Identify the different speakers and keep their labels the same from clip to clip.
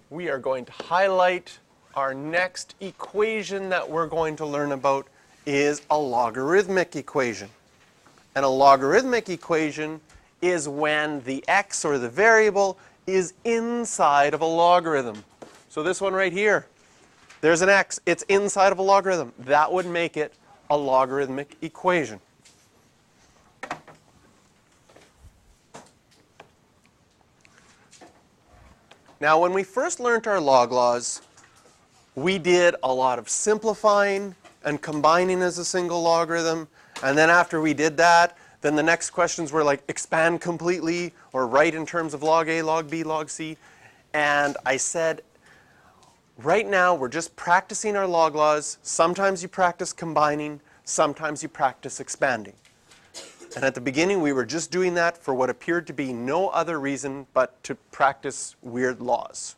Speaker 1: we are going to highlight our next equation that we're going to learn about is a logarithmic equation. And a logarithmic equation is when the x, or the variable, is inside of a logarithm. So this one right here, there's an x, it's inside of a logarithm. That would make it a logarithmic equation. Now, when we first learned our log laws, we did a lot of simplifying and combining as a single logarithm. And then after we did that, then the next questions were like expand completely or write in terms of log A, log B, log C. And I said, right now we're just practicing our log laws. Sometimes you practice combining, sometimes you practice expanding. And at the beginning, we were just doing that for what appeared to be no other reason but to practice weird laws.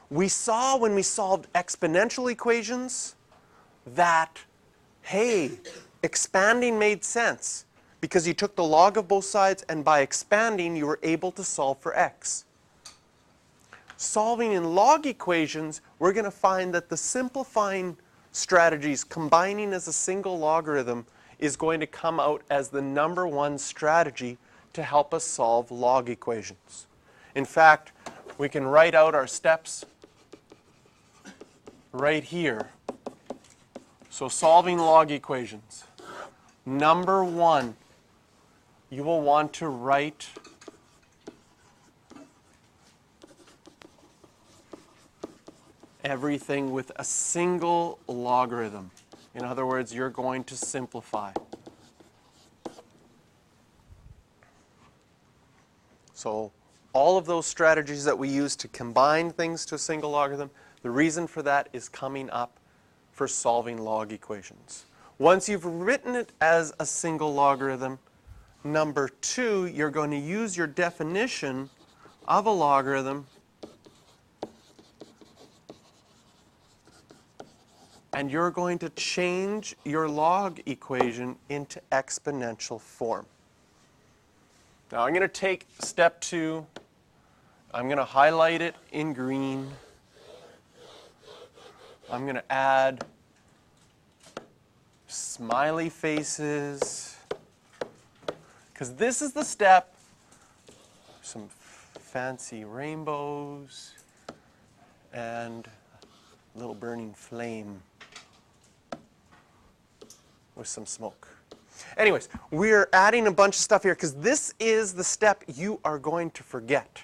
Speaker 1: We saw when we solved exponential equations that, hey, expanding made sense because you took the log of both sides, and by expanding, you were able to solve for x. Solving in log equations, we're going to find that the simplifying strategies, combining as a single logarithm, is going to come out as the #1 strategy to help us solve log equations. In fact, we can write out our steps right here. So solving log equations. #1, you will want to write everything with a single logarithm. In other words, you're going to simplify. So all of those strategies that we use to combine things to a single logarithm, the reason for that is coming up for solving log equations. Once you've written it as a single logarithm, #2, you're going to use your definition of a logarithm, and you're going to change your log equation into exponential form. Now I'm going to take step 2. I'm going to highlight it in green. I'm going to add smiley faces, because this is the step. Some fancy rainbows and a little burning flame with some smoke. Anyways, we're adding a bunch of stuff here because this is the step you are going to forget.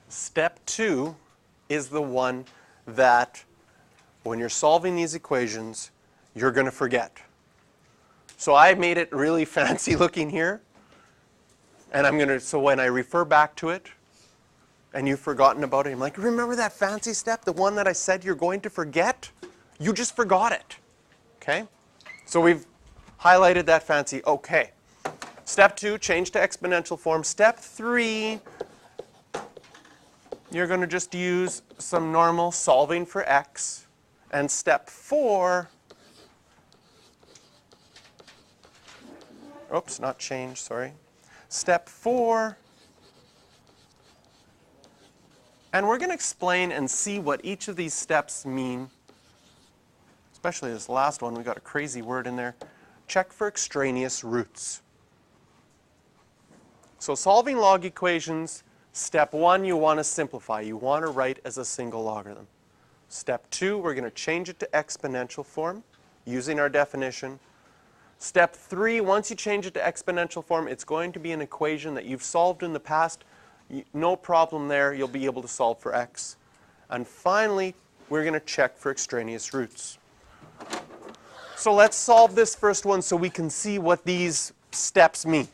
Speaker 1: Step 2 is the one that, when you're solving these equations, you're going to forget. So I made it really fancy looking here. And I'm going to, so when I refer back to it, and you've forgotten about it, I'm like, remember that fancy step, the one that I said you're going to forget? You just forgot it. Okay? So we've highlighted that fancy. Okay. Step 2, change to exponential form. Step 3, you're going to just use some normal solving for x. And step 4, oops, not change, sorry. Step 4, and we're going to explain and see what each of these steps mean. Especially this last one, we got a crazy word in there. Check for extraneous roots. So solving log equations, step 1, you want to simplify. You want to write as a single logarithm. Step 2, we're going to change it to exponential form using our definition. Step 3, once you change it to exponential form, it's going to be an equation that you've solved in the past. No problem there. You'll be able to solve for x. And finally, we're going to check for extraneous roots. So let's solve this first one so we can see what these steps mean.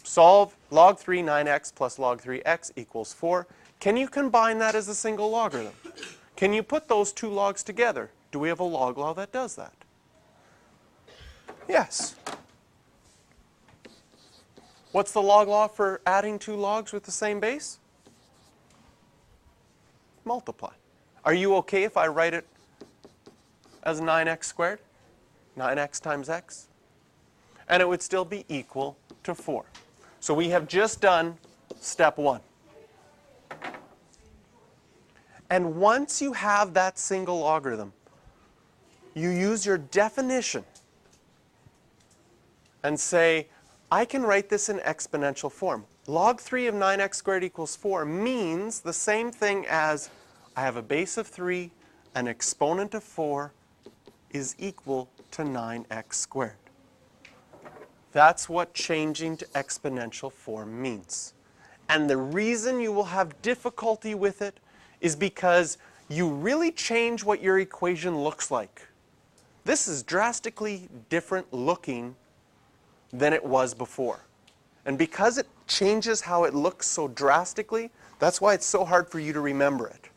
Speaker 1: Solve log 3 9x plus log 3x equals 4. Can you combine that as a single logarithm? Can you put those two logs together? Do we have a log law that does that? Yes. What's the log law for adding two logs with the same base? Multiply. Are you okay if I write it as 9x squared? 9x times x? And it would still be equal to 4. So we have just done step 1. And once you have that single logarithm, you use your definition and say, I can write this in exponential form. Log 3 of 9x squared equals 4 means the same thing as I have a base of 3, an exponent of 4 is equal to 9x squared. That's what changing to exponential form means. And the reason you will have difficulty with it is because you really change what your equation looks like. This is drastically different looking than it was before. And because it changes how it looks so drastically, that's why it's so hard for you to remember it.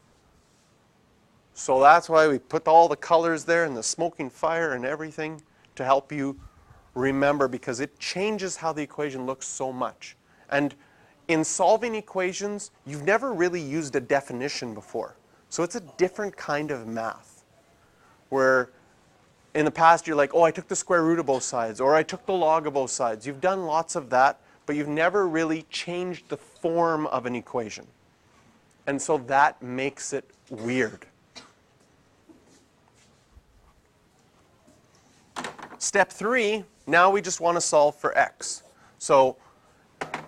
Speaker 1: So that's why we put all the colors there and the smoking fire and everything to help you remember, because it changes how the equation looks so much. And in solving equations, you've never really used a definition before. So it's a different kind of math, where in the past you're like, oh, I took the square root of both sides, or I took the log of both sides. You've done lots of that, but you've never really changed the form of an equation. And so that makes it weird. Step 3, now we just want to solve for x. So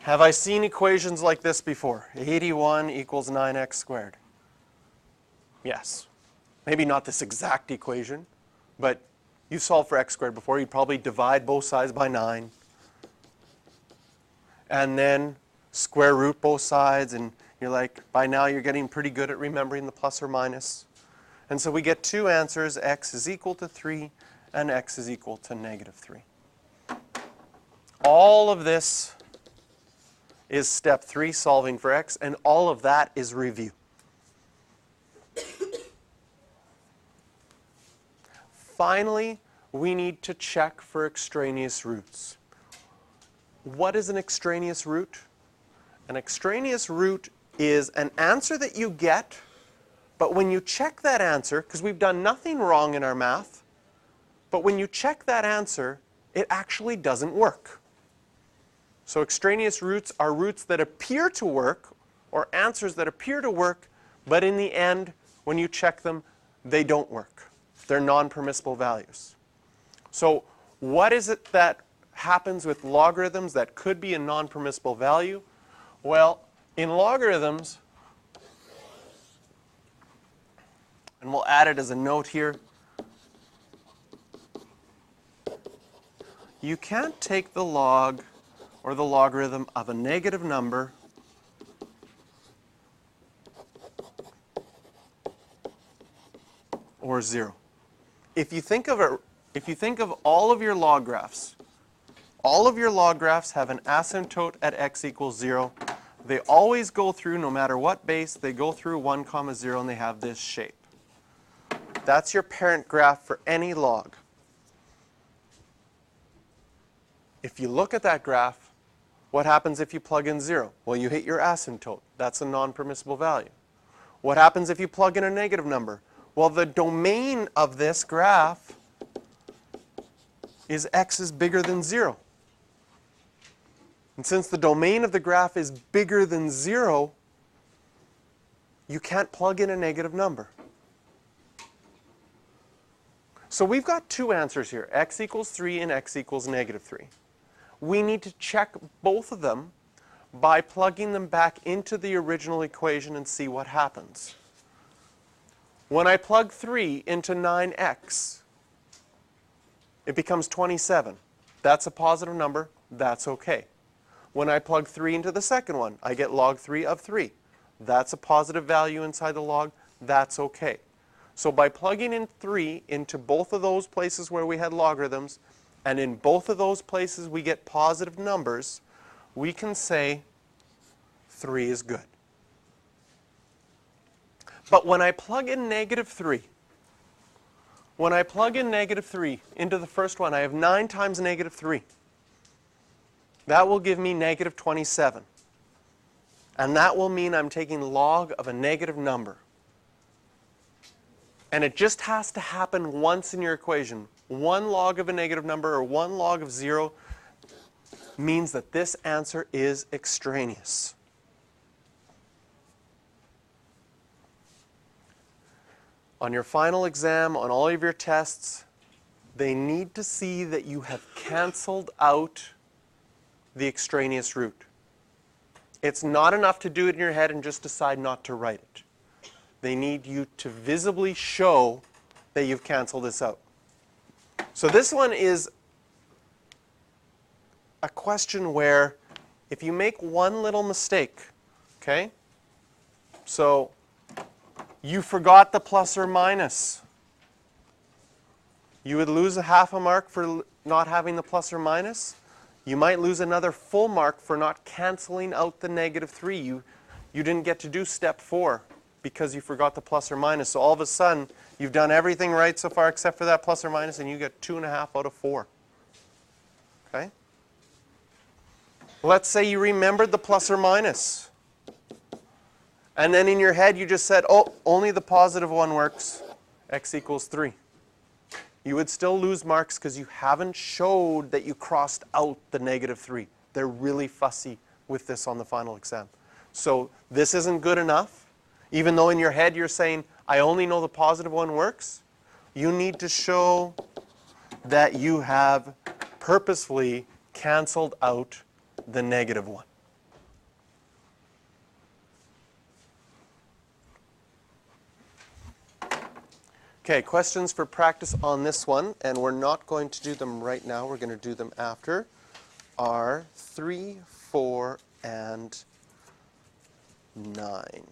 Speaker 1: have I seen equations like this before? 81 equals 9x squared. Yes. Maybe not this exact equation, but you've solved for x squared before. You'd probably divide both sides by 9. And then square root both sides, and you're like, by now you're getting pretty good at remembering the plus or minus. And so we get two answers, x is equal to 3 and x is equal to negative 3. All of this is step 3, solving for x, and all of that is review. Finally, we need to check for extraneous roots. What is an extraneous root? An extraneous root is an answer that you get, but when you check that answer, because we've done nothing wrong in our math, but when you check that answer, it actually doesn't work. So extraneous roots are roots that appear to work, or answers that appear to work, but in the end, when you check them, they don't work. They're non-permissible values. So what is it that happens with logarithms that could be a non-permissible value? Well, in logarithms, and we'll add it as a note here, you can't take the log or the logarithm of a negative number or 0. If you think of all of your log graphs, all of your log graphs have an asymptote at x equals 0. They always go through, no matter what base, they go through 1, 0, and they have this shape. That's your parent graph for any log. If you look at that graph, what happens if you plug in 0? Well, you hit your asymptote. That's a non-permissible value. What happens if you plug in a negative number? Well, the domain of this graph is x is bigger than 0. And since the domain of the graph is bigger than 0, you can't plug in a negative number. So we've got two answers here, x equals 3 and x equals negative 3. We need to check both of them by plugging them back into the original equation and see what happens. When I plug 3 into 9x, it becomes 27. That's a positive number. That's okay. When I plug 3 into the second one, I get log 3 of 3. That's a positive value inside the log. That's okay. So by plugging in 3 into both of those places where we had logarithms, and in both of those places we get positive numbers, we can say 3 is good. But when I plug in negative 3, when I plug in negative 3 into the first one, I have 9 times negative 3. That will give me negative 27. And that will mean I'm taking log of a negative number. And it just has to happen once in your equation. 1 log of a negative number or 1 log of 0 means that this answer is extraneous. On your final exam, on all of your tests, they need to see that you have canceled out the extraneous root. It's not enough to do it in your head and just decide not to write it. They need you to visibly show that you've canceled this out. So this one is a question where if you make one little mistake, okay? So you forgot the plus or minus. You would lose a half a mark for not having the plus or minus. You might lose another full mark for not canceling out the -3. You didn't get to do step 4 because you forgot the plus or minus. So all of a sudden, you've done everything right so far except for that plus or minus, and you get 2.5 out of 4. Okay? Let's say you remembered the plus or minus. And then in your head, you just said, oh, only the positive one works. X equals 3. You would still lose marks because you haven't showed that you crossed out the -3. They're really fussy with this on the final exam. So this isn't good enough. Even though in your head you're saying, I only know the positive one works, you need to show that you have purposefully canceled out the -1. Okay, questions for practice on this one, and we're not going to do them right now, we're going to do them after, are 3, 4, and 9.